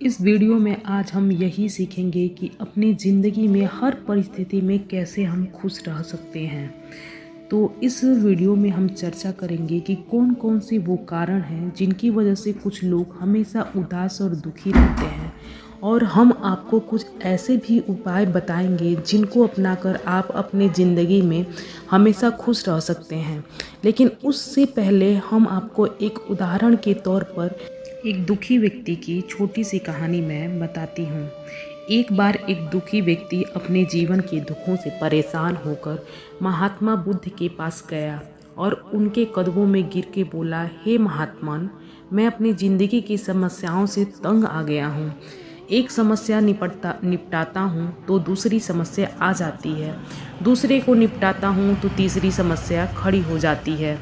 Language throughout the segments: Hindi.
इस वीडियो में आज हम यही सीखेंगे कि अपनी ज़िंदगी में हर परिस्थिति में कैसे हम खुश रह सकते हैं। तो इस वीडियो में हम चर्चा करेंगे कि कौन कौन से वो कारण हैं जिनकी वजह से कुछ लोग हमेशा उदास और दुखी रहते हैं, और हम आपको कुछ ऐसे भी उपाय बताएंगे जिनको अपनाकर आप अपनी ज़िंदगी में हमेशा खुश रह सकते हैं। लेकिन उससे पहले हम आपको एक उदाहरण के तौर पर एक दुखी व्यक्ति की छोटी सी कहानी मैं बताती हूँ। एक बार एक दुखी व्यक्ति अपने जीवन के दुखों से परेशान होकर महात्मा बुद्ध के पास गया और उनके कदमों में गिर के बोला, हे महात्मन, मैं अपनी ज़िंदगी की समस्याओं से तंग आ गया हूँ। एक समस्या निपटाता हूँ तो दूसरी समस्या आ जाती है, दूसरे को निपटाता हूँ तो तीसरी समस्या खड़ी हो जाती है।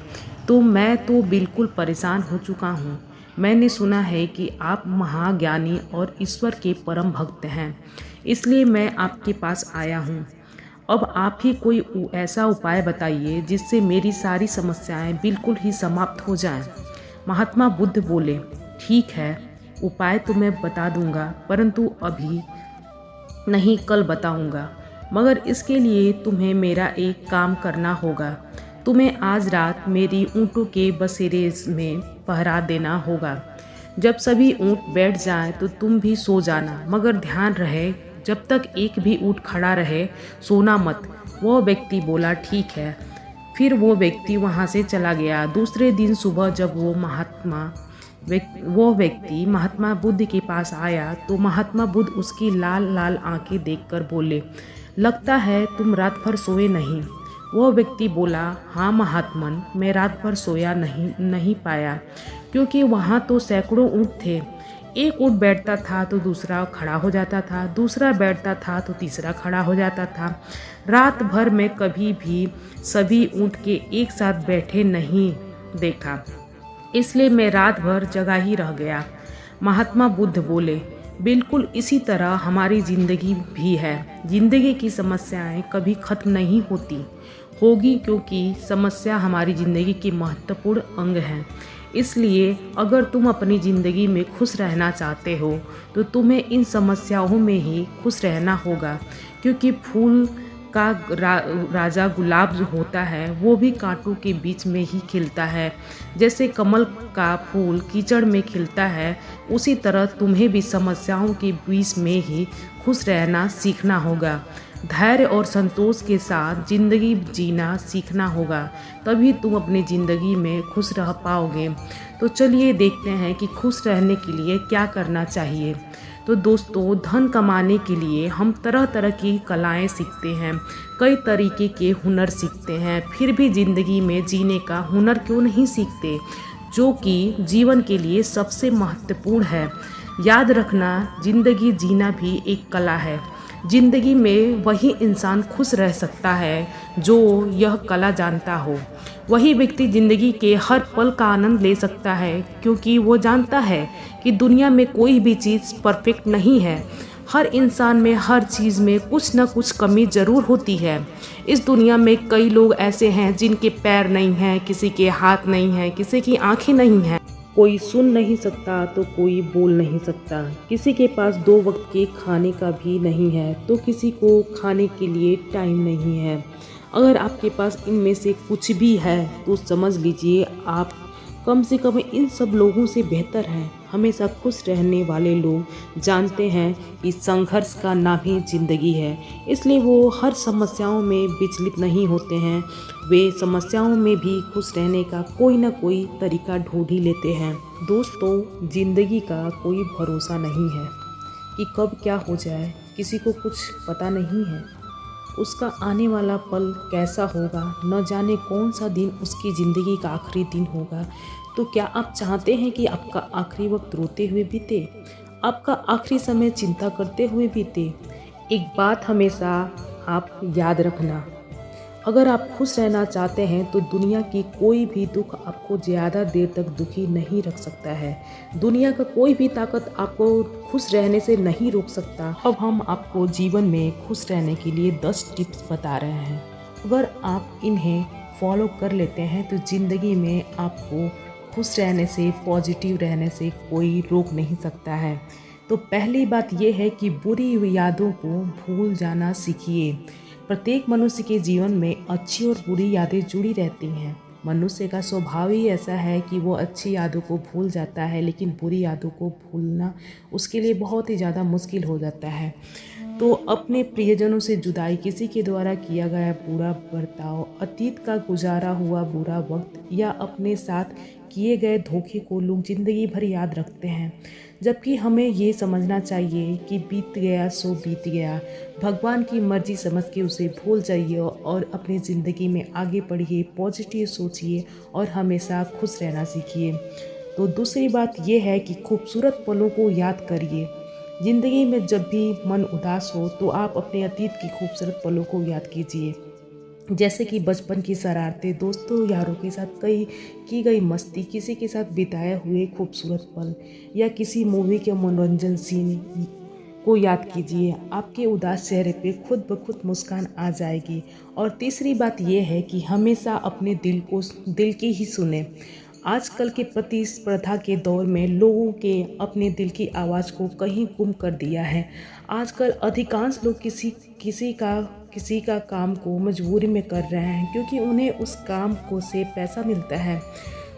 तो मैं तो बिल्कुल परेशान हो चुका हूँ। मैंने सुना है कि आप महाज्ञानी और ईश्वर के परम भक्त हैं, इसलिए मैं आपके पास आया हूँ। अब आप ही कोई ऐसा उपाय बताइए जिससे मेरी सारी समस्याएं बिल्कुल ही समाप्त हो जाएं। महात्मा बुद्ध बोले, ठीक है, उपाय तो मैं बता दूंगा, परंतु अभी नहीं, कल बताऊंगा। मगर इसके लिए तुम्हें मेरा एक काम करना होगा। तुम्हें आज रात मेरी ऊँटों के बसेरे में पहरा देना होगा। जब सभी ऊँट बैठ जाएं तो तुम भी सो जाना, मगर ध्यान रहे जब तक एक भी ऊँट खड़ा रहे सोना मत। वह व्यक्ति बोला, ठीक है। फिर वो व्यक्ति वहाँ से चला गया। दूसरे दिन सुबह जब वो व्यक्ति महात्मा बुद्ध के पास आया तो महात्मा बुद्ध उसकी लाल लाल आंखें देखकर बोले, लगता है तुम रात भर सोए नहीं। वह व्यक्ति बोला, हाँ महात्मन, मैं रात भर सोया नहीं पाया, क्योंकि वहाँ तो सैकड़ों ऊँट थे। एक ऊँट बैठता था तो दूसरा खड़ा हो जाता था, दूसरा बैठता था तो तीसरा खड़ा हो जाता था। रात भर में कभी भी सभी ऊँट के एक साथ बैठे नहीं देखा, इसलिए मैं रात भर जगा ही रह गया। महात्मा बुद्ध बोले, बिल्कुल इसी तरह हमारी ज़िंदगी भी है। ज़िंदगी की समस्याएं कभी ख़त्म नहीं होगी, क्योंकि समस्या हमारी ज़िंदगी की महत्वपूर्ण अंग है। इसलिए अगर तुम अपनी ज़िंदगी में खुश रहना चाहते हो तो तुम्हें इन समस्याओं में ही खुश रहना होगा, क्योंकि फूल का राजा गुलाब जो होता है वो भी कांटों के बीच में ही खिलता है। जैसे कमल का फूल कीचड़ में खिलता है, उसी तरह तुम्हें भी समस्याओं के बीच में ही खुश रहना सीखना होगा। धैर्य और संतोष के साथ ज़िंदगी जीना सीखना होगा, तभी तुम अपनी ज़िंदगी में खुश रह पाओगे। तो चलिए देखते हैं कि खुश रहने के लिए क्या करना चाहिए। तो दोस्तों, धन कमाने के लिए हम तरह तरह की कलाएं सीखते हैं, कई तरीके के हुनर सीखते हैं, फिर भी ज़िंदगी में जीने का हुनर क्यों नहीं सीखते, जो कि जीवन के लिए सबसे महत्वपूर्ण है। याद रखना, ज़िंदगी जीना भी एक कला है। ज़िंदगी में वही इंसान खुश रह सकता है जो यह कला जानता हो। वही व्यक्ति ज़िंदगी के हर पल का आनंद ले सकता है, क्योंकि वो जानता है कि दुनिया में कोई भी चीज़ परफेक्ट नहीं है। हर इंसान में हर चीज़ में कुछ न कुछ कमी ज़रूर होती है। इस दुनिया में कई लोग ऐसे हैं जिनके पैर नहीं हैं, किसी के हाथ नहीं हैं, किसी की आँखें नहीं हैं, कोई सुन नहीं सकता तो कोई बोल नहीं सकता, किसी के पास 2 वक्त के खाने का भी नहीं है तो किसी को खाने के लिए टाइम नहीं है। अगर आपके पास इनमें से कुछ भी है तो समझ लीजिए आप कम से कम इन सब लोगों से बेहतर हैं। हमेशा खुश रहने वाले लोग जानते हैं कि संघर्ष का नाम ही ज़िंदगी है, इसलिए वो हर समस्याओं में विचलित नहीं होते हैं। वे समस्याओं में भी खुश रहने का कोई ना कोई तरीका ढूंढ ही लेते हैं। दोस्तों, ज़िंदगी का कोई भरोसा नहीं है कि कब क्या हो जाए, किसी को कुछ पता नहीं है। उसका आने वाला पल कैसा होगा, न जाने कौन सा दिन उसकी ज़िंदगी का आखिरी दिन होगा। तो क्या आप चाहते हैं कि आपका आखिरी वक्त रोते हुए बीते, आपका आखिरी समय चिंता करते हुए बीते? एक बात हमेशा आप याद रखना, अगर आप खुश रहना चाहते हैं तो दुनिया की कोई भी दुख आपको ज़्यादा देर तक दुखी नहीं रख सकता है। दुनिया का कोई भी ताकत आपको खुश रहने से नहीं रोक सकता। अब हम आपको जीवन में खुश रहने के लिए 10 टिप्स बता रहे हैं। अगर आप इन्हें फॉलो कर लेते हैं तो ज़िंदगी में आपको खुश रहने से, पॉजिटिव रहने से कोई रोक नहीं सकता है। तो पहली बात यह है कि बुरी यादों को भूल जाना सीखिए। प्रत्येक मनुष्य के जीवन में अच्छी और बुरी यादें जुड़ी रहती हैं। मनुष्य का स्वभाव ही ऐसा है कि वो अच्छी यादों को भूल जाता है, लेकिन बुरी यादों को भूलना उसके लिए बहुत ही ज़्यादा मुश्किल हो जाता है। तो अपने प्रियजनों से जुदाई, किसी के द्वारा किया गया बुरा बर्ताव, अतीत का गुजारा हुआ बुरा वक्त या अपने साथ किए गए धोखे को लोग ज़िंदगी भर याद रखते हैं, जबकि हमें ये समझना चाहिए कि बीत गया सो बीत गया। भगवान की मर्जी समझ के उसे भूल जाइए और अपनी ज़िंदगी में आगे बढ़िए, पॉजिटिव सोचिए और हमेशा खुश रहना सीखिए। तो दूसरी बात यह है कि खूबसूरत पलों को याद करिए। ज़िंदगी में जब भी मन उदास हो तो आप अपने अतीत की खूबसूरत पलों को याद कीजिए, जैसे कि बचपन की शरारतें, दोस्तों यारों के साथ की गई मस्ती, किसी के साथ बिताए हुए खूबसूरत पल या किसी मूवी के मनोरंजन सीन को याद कीजिए। आपके उदास चेहरे पे खुद ब खुद मुस्कान आ जाएगी। और तीसरी बात यह है कि हमेशा अपने दिल की ही सुने। आजकल के प्रतिस्पर्धा के दौर में लोगों के अपने दिल की आवाज़ को कहीं गुम कर दिया है। आजकल अधिकांश लोग किसी का काम को मजबूरी में कर रहे हैं, क्योंकि उन्हें उस काम को से पैसा मिलता है।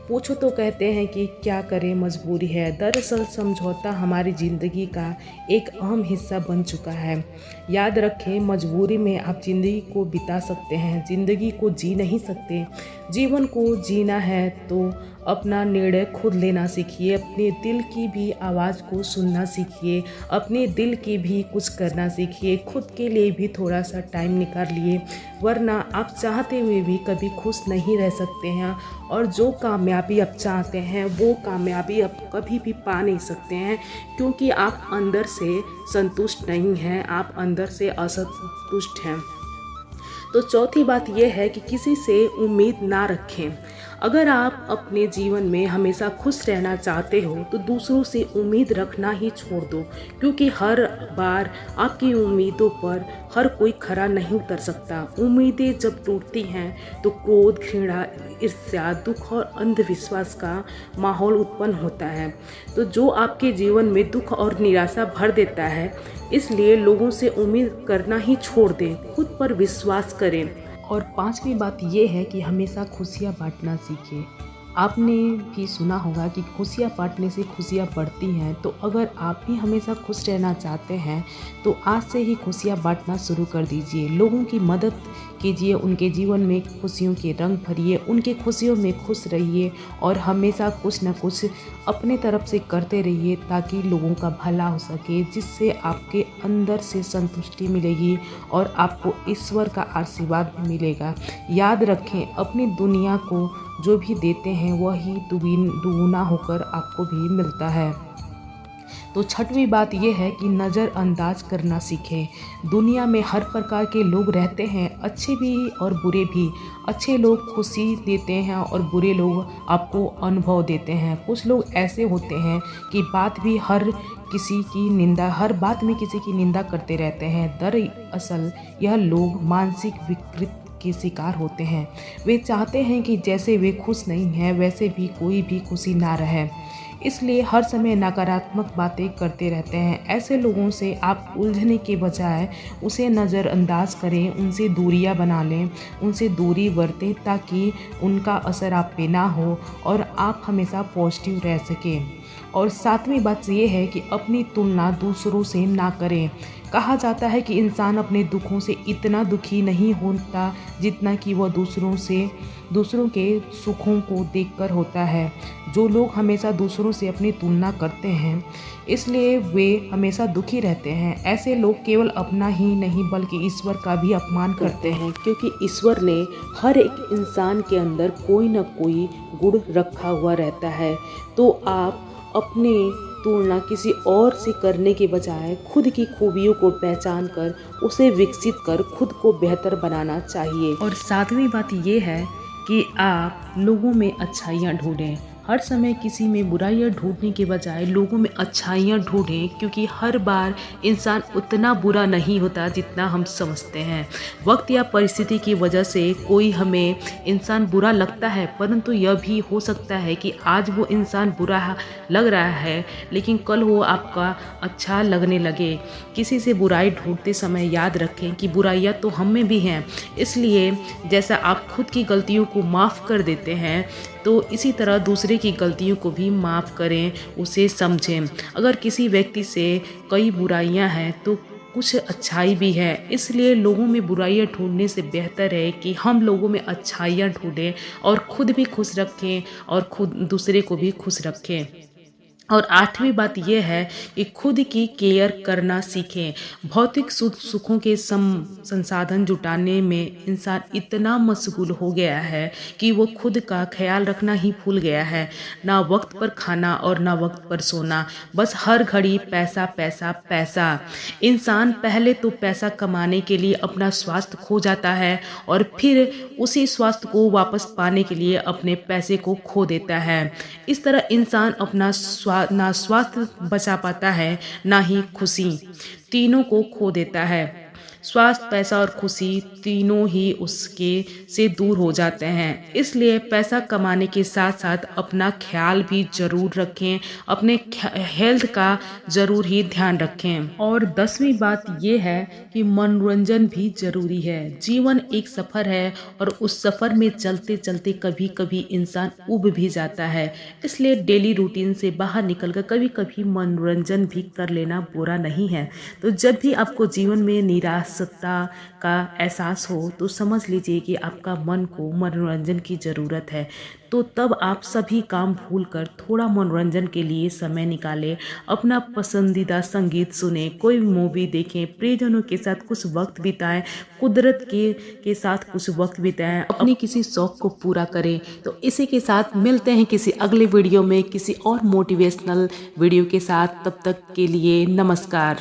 पूछो तो कहते हैं कि क्या करें, मजबूरी है। दरअसल समझौता हमारी ज़िंदगी का एक अहम हिस्सा बन चुका है। याद रखें, मजबूरी में आप ज़िंदगी को बिता सकते हैं, ज़िंदगी को जी नहीं सकते। जीवन को जीना है तो अपना निर्णय खुद लेना सीखिए। अपने दिल की भी आवाज़ को सुनना सीखिए। अपने दिल की भी कुछ करना सीखिए। खुद के लिए भी थोड़ा सा टाइम निकालिए, वरना आप चाहते हुए भी कभी खुश नहीं रह सकते हैं। और जो कामयाबी आप चाहते हैं वो कामयाबी आप कभी भी पा नहीं सकते हैं, क्योंकि आप अंदर से संतुष्ट नहीं हैं, आप अंदर से असंतुष्ट हैं। तो चौथी बात यह है कि किसी से उम्मीद ना रखें। अगर आप अपने जीवन में हमेशा खुश रहना चाहते हो तो दूसरों से उम्मीद रखना ही छोड़ दो, क्योंकि हर बार आपकी उम्मीदों पर हर कोई खरा नहीं उतर सकता। उम्मीदें जब टूटती हैं तो क्रोध, घृणा, ईर्ष्या, दुख और अंधविश्वास का माहौल उत्पन्न होता है, तो जो आपके जीवन में दुख और निराशा भर देता है। इसलिए लोगों से उम्मीद करना ही छोड़ दें, खुद पर विश्वास करें। और पांचवी बात यह है कि हमेशा खुशियाँ बांटना सीखें। आपने भी सुना होगा कि खुशियाँ बांटने से खुशियाँ बढ़ती हैं। तो अगर आप भी हमेशा खुश रहना चाहते हैं तो आज से ही खुशियाँ बांटना शुरू कर दीजिए। लोगों की मदद कीजिए, उनके जीवन में खुशियों के रंग भरिए, उनके खुशियों में खुश रहिए और हमेशा कुछ न कुछ अपने तरफ से करते रहिए, ताकि लोगों का भला हो सके, जिससे आपके अंदर से संतुष्टि मिलेगी और आपको ईश्वर का आशीर्वाद भी मिलेगा। याद रखें, अपनी दुनिया को जो भी देते हैं वही दुगुना होकर आपको भी मिलता है। तो छठवीं बात यह है कि नज़रअंदाज करना सीखें। दुनिया में हर प्रकार के लोग रहते हैं, अच्छे भी और बुरे भी। अच्छे लोग खुशी देते हैं और बुरे लोग आपको अनुभव देते हैं। कुछ लोग ऐसे होते हैं कि हर बात में किसी की निंदा करते रहते हैं। दरअसल यह लोग मानसिक विकृति के शिकार होते हैं। वे चाहते हैं कि जैसे वे खुश नहीं हैं वैसे भी कोई भी खुशी ना रहे, इसलिए हर समय नकारात्मक बातें करते रहते हैं। ऐसे लोगों से आप उलझने के बजाय उसे नज़रअंदाज करें, उनसे दूरियां बना लें, उनसे दूरी बरतें, ताकि उनका असर आप पे ना हो और आप हमेशा पॉजिटिव रह सकें। और सातवीं बात ये है कि अपनी तुलना दूसरों से ना करें। कहा जाता है कि इंसान अपने दुखों से इतना दुखी नहीं होता जितना कि वह दूसरों के सुखों को देखकर होता है। जो लोग हमेशा दूसरों से अपनी तुलना करते हैं, इसलिए वे हमेशा दुखी रहते हैं। ऐसे लोग केवल अपना ही नहीं बल्कि ईश्वर का भी अपमान करते हैं, क्योंकि ईश्वर ने हर एक इंसान के अंदर कोई न कोई गुण रखा हुआ रहता है। तो आप अपनी तुलना किसी और से करने के बजाय खुद की खूबियों को पहचान कर उसे विकसित कर खुद को बेहतर बनाना चाहिए। और सातवीं बात ये है कि आप लोगों में अच्छाइयाँ ढूंढें। हर समय किसी में बुराइयां ढूंढने के बजाय लोगों में अच्छाइयां ढूंढें, क्योंकि हर बार इंसान उतना बुरा नहीं होता जितना हम समझते हैं। वक्त या परिस्थिति की वजह से कोई हमें इंसान बुरा लगता है, परंतु यह भी हो सकता है कि आज वो इंसान बुरा लग रहा है लेकिन कल वो आपका अच्छा लगने लगे। किसी से बुराई ढूंढते समय याद रखें कि बुराइयां तो हम में भी हैं, इसलिए जैसा आप खुद की गलतियों को माफ़ कर देते हैं तो इसी तरह दूसरे की गलतियों को भी माफ़ करें, उसे समझें। अगर किसी व्यक्ति से कई बुराइयां हैं तो कुछ अच्छाई भी है, इसलिए लोगों में बुराइयां ढूंढने से बेहतर है कि हम लोगों में अच्छाइयां ढूंढें और खुद भी खुश रखें और खुद दूसरे को भी खुश रखें। और आठवीं बात यह है कि खुद की केयर करना सीखें। भौतिक सुखों के संसाधन जुटाने में इंसान इतना मशगूल हो गया है कि वो खुद का ख्याल रखना ही भूल गया है। ना वक्त पर खाना और ना वक्त पर सोना, बस हर घड़ी पैसा पैसा पैसा। इंसान पहले तो पैसा कमाने के लिए अपना स्वास्थ्य खो जाता है और फिर उसी स्वास्थ्य को वापस पाने के लिए अपने पैसे को खो देता है। इस तरह इंसान अपना ना स्वास्थ्य बचा पाता है, ना ही खुशी, तीनों को खो देता है। स्वास्थ्य, पैसा और खुशी तीनों ही उसके से दूर हो जाते हैं। इसलिए पैसा कमाने के साथ साथ अपना ख्याल भी जरूर रखें, अपने हेल्थ का जरूर ही ध्यान रखें। और 10वीं बात यह है कि मनोरंजन भी जरूरी है। जीवन एक सफ़र है और उस सफ़र में चलते चलते कभी कभी इंसान ऊब भी जाता है, इसलिए डेली रूटीन से बाहर निकलकर कभी कभी मनोरंजन भी कर लेना बुरा नहीं है। तो जब भी आपको जीवन में निराशा का एहसास हो तो समझ लीजिए कि आपका मन को मनोरंजन की ज़रूरत है। तो तब आप सभी काम भूलकर थोड़ा मनोरंजन के लिए समय निकालें, अपना पसंदीदा संगीत सुने, कोई मूवी देखें, प्रियजनों के साथ कुछ वक्त बिताएं, कुदरत के साथ कुछ वक्त बिताएं, अपनी किसी शौक को पूरा करें। तो इसी के साथ मिलते हैं किसी अगले वीडियो में किसी और मोटिवेशनल वीडियो के साथ। तब तक के लिए नमस्कार।